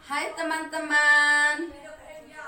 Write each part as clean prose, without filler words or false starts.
Hai teman-teman,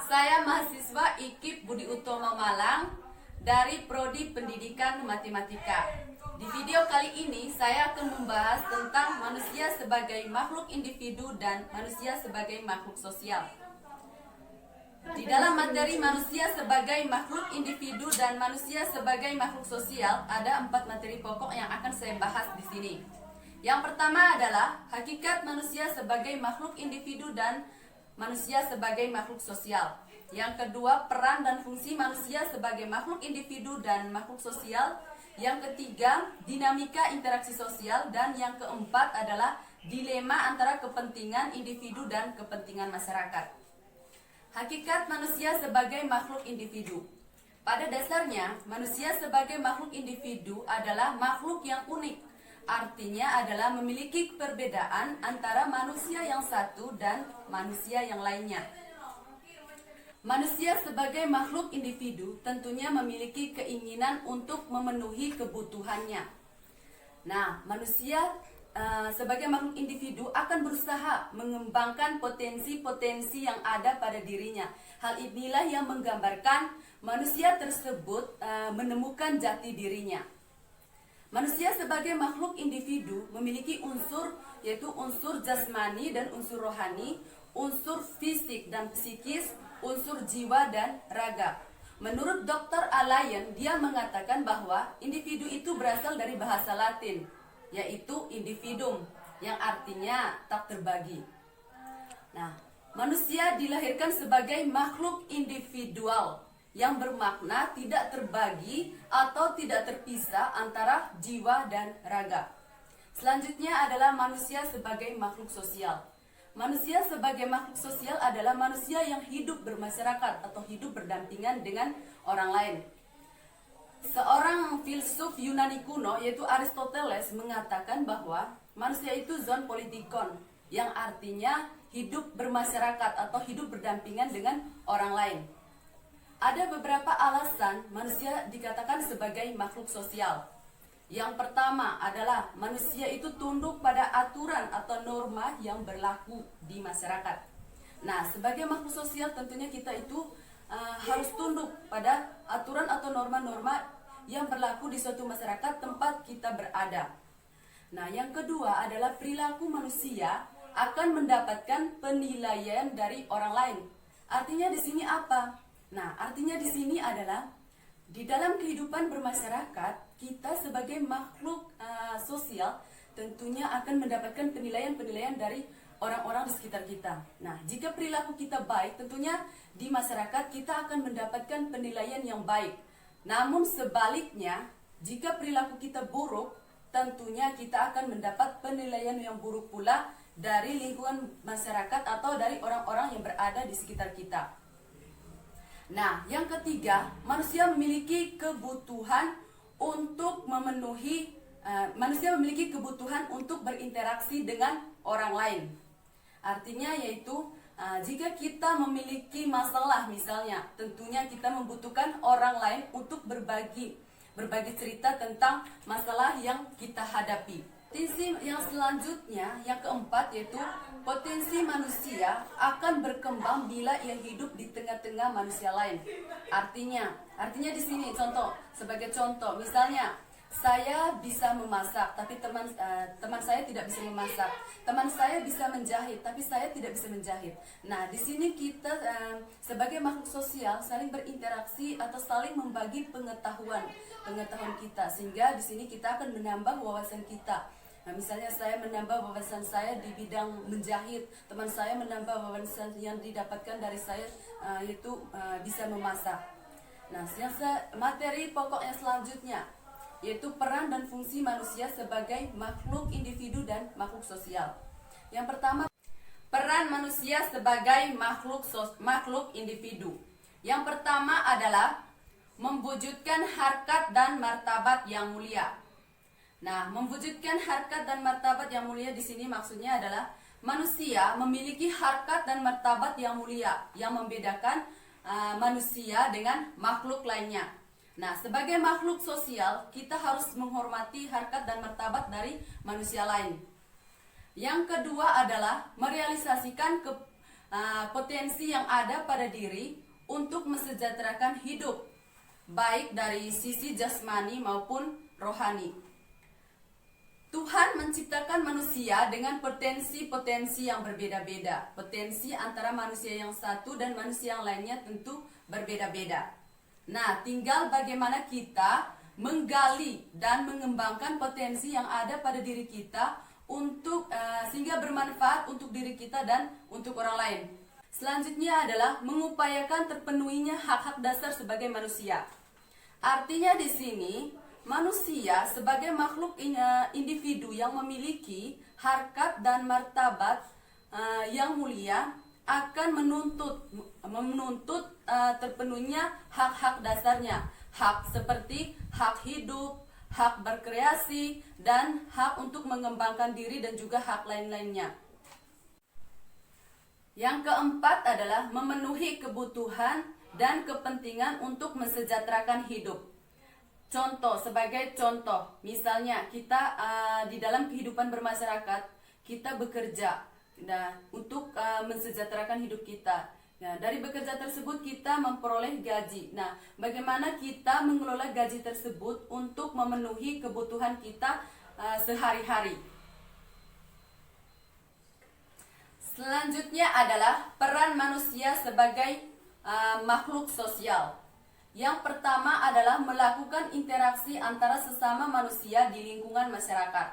saya mahasiswa IKIP Budi Utomo Malang dari Prodi Pendidikan Matematika. Di video kali ini saya akan membahas tentang manusia sebagai makhluk individu dan manusia sebagai makhluk sosial. Di dalam materi manusia sebagai makhluk individu dan manusia sebagai makhluk sosial, ada 4 materi pokok yang akan saya bahas di sini. Yang pertama adalah hakikat manusia sebagai makhluk individu dan manusia sebagai makhluk sosial. Yang kedua, peran dan fungsi manusia sebagai makhluk individu dan makhluk sosial. Yang ketiga, dinamika interaksi sosial. Dan yang keempat adalah dilema antara kepentingan individu dan kepentingan masyarakat. Hakikat manusia sebagai makhluk individu. Pada dasarnya, manusia sebagai makhluk individu adalah makhluk yang unik. Artinya adalah memiliki perbedaan antara manusia yang satu dan manusia yang lainnya. Manusia sebagai makhluk individu tentunya memiliki keinginan untuk memenuhi kebutuhannya. Nah, manusia sebagai makhluk individu akan berusaha mengembangkan potensi-potensi yang ada pada dirinya. Hal inilah yang menggambarkan manusia tersebut menemukan jati dirinya. Manusia sebagai makhluk individu memiliki unsur, yaitu unsur jasmani dan unsur rohani, unsur fisik dan psikis, unsur jiwa dan raga. Menurut Dr. Alain, dia mengatakan bahwa individu itu berasal dari bahasa Latin, yaitu individuum, yang artinya tak terbagi. Nah, manusia dilahirkan sebagai makhluk individual, yang bermakna tidak terbagi atau tidak terpisah antara jiwa dan raga. Selanjutnya adalah manusia sebagai makhluk sosial. Manusia sebagai makhluk sosial adalah manusia yang hidup bermasyarakat atau hidup berdampingan dengan orang lain. Seorang filsuf Yunani kuno yaitu Aristoteles mengatakan bahwa manusia itu zoon politikon, yang artinya hidup bermasyarakat atau hidup berdampingan dengan orang lain. Ada beberapa alasan manusia dikatakan sebagai makhluk sosial. Yang pertama adalah manusia itu tunduk pada aturan atau norma yang berlaku di masyarakat. Nah, sebagai makhluk sosial tentunya kita itu harus tunduk pada aturan atau norma-norma yang berlaku di suatu masyarakat tempat kita berada. Nah, yang kedua adalah perilaku manusia akan mendapatkan penilaian dari orang lain. Artinya di sini apa? Nah, artinya di sini adalah di dalam kehidupan bermasyarakat, kita sebagai makhluk sosial tentunya akan mendapatkan penilaian-penilaian dari orang-orang di sekitar kita. Nah, jika perilaku kita baik, tentunya di masyarakat kita akan mendapatkan penilaian yang baik. Namun sebaliknya, jika perilaku kita buruk, tentunya kita akan mendapat penilaian yang buruk pula dari lingkungan masyarakat atau dari orang-orang yang berada di sekitar kita. Nah, yang ketiga, manusia memiliki kebutuhan untuk berinteraksi dengan orang lain. Artinya yaitu jika kita memiliki masalah misalnya, tentunya kita membutuhkan orang lain untuk berbagi cerita tentang masalah yang kita hadapi. Potensi yang selanjutnya, yang keempat, yaitu potensi manusia akan berkembang bila ia hidup di tengah-tengah manusia lain. Artinya di sini sebagai contoh, misalnya saya bisa memasak, tapi teman saya tidak bisa memasak. Teman saya bisa menjahit, tapi saya tidak bisa menjahit. Nah, di sini kita sebagai makhluk sosial saling berinteraksi atau saling membagi pengetahuan kita, sehingga di sini kita akan menambah wawasan kita. Nah, misalnya saya menambah wawasan saya di bidang menjahit, teman saya menambah wawasan yang didapatkan dari saya yaitu bisa memasak. Nah, materi pokok yang selanjutnya yaitu peran dan fungsi manusia sebagai makhluk individu dan makhluk sosial. Yang pertama, peran manusia sebagai makhluk individu. Yang pertama adalah mewujudkan harkat dan martabat yang mulia. Nah, mewujudkan harkat dan martabat yang mulia di sini maksudnya adalah manusia memiliki harkat dan martabat yang mulia yang membedakan manusia dengan makhluk lainnya. Nah, sebagai makhluk sosial, kita harus menghormati harkat dan martabat dari manusia lain. Yang kedua adalah merealisasikan potensi yang ada pada diri untuk mensejahterakan hidup, baik dari sisi jasmani maupun rohani. Tuhan menciptakan manusia dengan potensi-potensi yang berbeda-beda. Potensi antara manusia yang satu dan manusia yang lainnya tentu berbeda-beda. Nah, tinggal bagaimana kita menggali dan mengembangkan potensi yang ada pada diri kita untuk sehingga bermanfaat untuk diri kita dan untuk orang lain. Selanjutnya adalah mengupayakan terpenuhinya hak-hak dasar sebagai manusia. Artinya di sini manusia sebagai makhluk individu yang memiliki harkat dan martabat yang mulia akan menuntut terpenuhnya hak-hak dasarnya. Hak seperti hak hidup, hak berkreasi, dan hak untuk mengembangkan diri dan juga hak lain-lainnya. Yang keempat adalah memenuhi kebutuhan dan kepentingan untuk mensejahterakan hidup. Sebagai contoh, misalnya kita di dalam kehidupan bermasyarakat, kita bekerja untuk mensejahterakan hidup kita. Nah, dari bekerja tersebut kita memperoleh gaji. Nah, bagaimana kita mengelola gaji tersebut untuk memenuhi kebutuhan kita sehari-hari. Selanjutnya adalah peran manusia sebagai makhluk sosial. Yang pertama adalah melakukan interaksi antara sesama manusia di lingkungan masyarakat.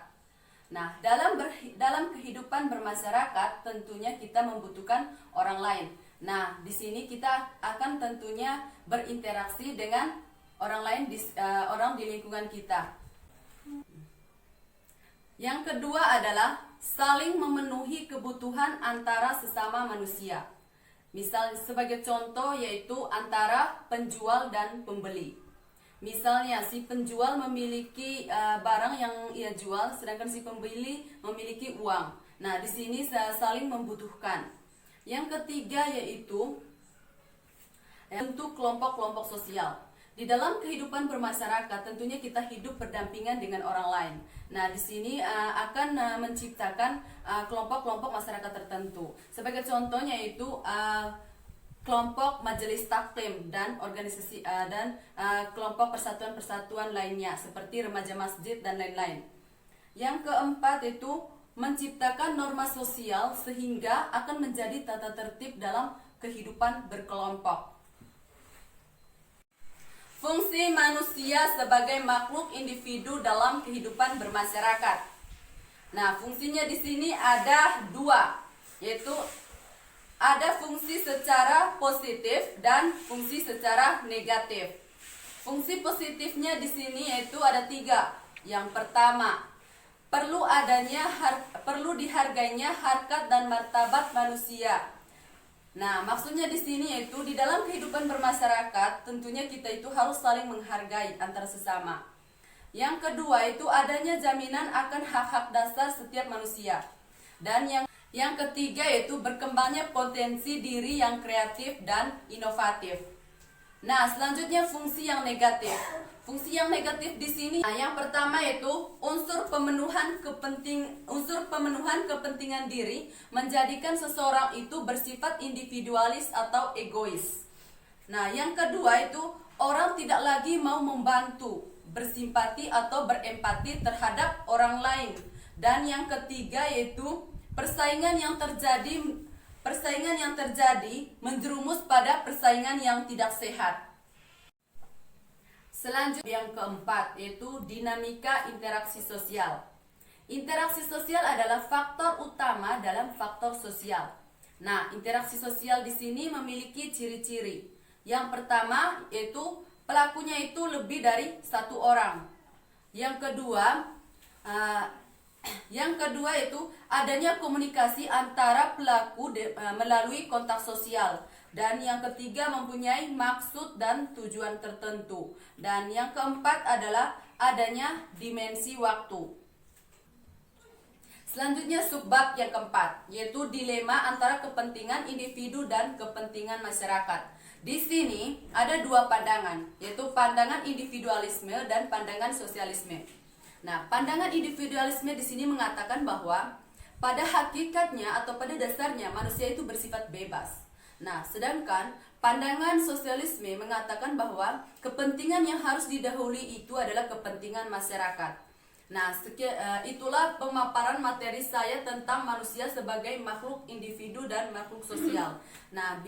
Nah, dalam kehidupan bermasyarakat tentunya kita membutuhkan orang lain. Nah, di sini kita akan tentunya berinteraksi dengan orang lain orang di lingkungan kita. Yang kedua adalah saling memenuhi kebutuhan antara sesama manusia. Misal sebagai contoh yaitu antara penjual dan pembeli. Misalnya si penjual memiliki barang yang ia jual, sedangkan si pembeli memiliki uang. Nah, di sini saling membutuhkan. Yang ketiga yaitu untuk kelompok-kelompok sosial. Di dalam kehidupan bermasyarakat tentunya kita hidup berdampingan dengan orang lain. Nah, di sini akan menciptakan kelompok-kelompok masyarakat tertentu. Sebagai contohnya itu kelompok majelis taklim dan organisasi dan kelompok persatuan-persatuan lainnya seperti remaja masjid dan lain-lain. Yang keempat itu menciptakan norma sosial sehingga akan menjadi tata tertib dalam kehidupan berkelompok. Fungsi manusia sebagai makhluk individu dalam kehidupan bermasyarakat. Nah, fungsinya di sini ada dua, yaitu ada fungsi secara positif dan fungsi secara negatif. Fungsi positifnya di sini yaitu ada tiga. Yang pertama, perlu dihargainya harkat dan martabat manusia. Nah, maksudnya di sini yaitu di dalam kehidupan bermasyarakat tentunya kita itu harus saling menghargai antar sesama. Yang kedua itu adanya jaminan akan hak-hak dasar setiap manusia. Dan yang ketiga yaitu berkembangnya potensi diri yang kreatif dan inovatif. Nah, selanjutnya fungsi yang negatif. Fungsi yang negatif di sini yang pertama yaitu unsur pemenuhan kepentingan diri menjadikan seseorang itu bersifat individualis atau egois. Nah, yang kedua itu orang tidak lagi mau membantu, bersimpati atau berempati terhadap orang lain. Dan yang ketiga yaitu persaingan yang terjadi menjerumus pada persaingan yang tidak sehat. Selanjutnya yang keempat yaitu dinamika interaksi sosial. Interaksi sosial adalah faktor utama dalam faktor sosial. Nah, interaksi sosial di sini memiliki ciri-ciri. Yang pertama yaitu pelakunya itu lebih dari satu orang. Yang kedua yaitu adanya komunikasi antara pelaku melalui kontak sosial. Dan yang ketiga mempunyai maksud dan tujuan tertentu. Dan yang keempat adalah adanya dimensi waktu. Selanjutnya subbab yang keempat, yaitu dilema antara kepentingan individu dan kepentingan masyarakat. Di sini ada dua pandangan, yaitu pandangan individualisme dan pandangan sosialisme. Nah, pandangan individualisme di sini mengatakan bahwa pada hakikatnya atau pada dasarnya manusia itu bersifat bebas. Nah, sedangkan pandangan sosialisme mengatakan bahwa kepentingan yang harus didahului itu adalah kepentingan masyarakat. Nah, itulah pemaparan materi saya tentang manusia sebagai makhluk individu dan makhluk sosial. Nah,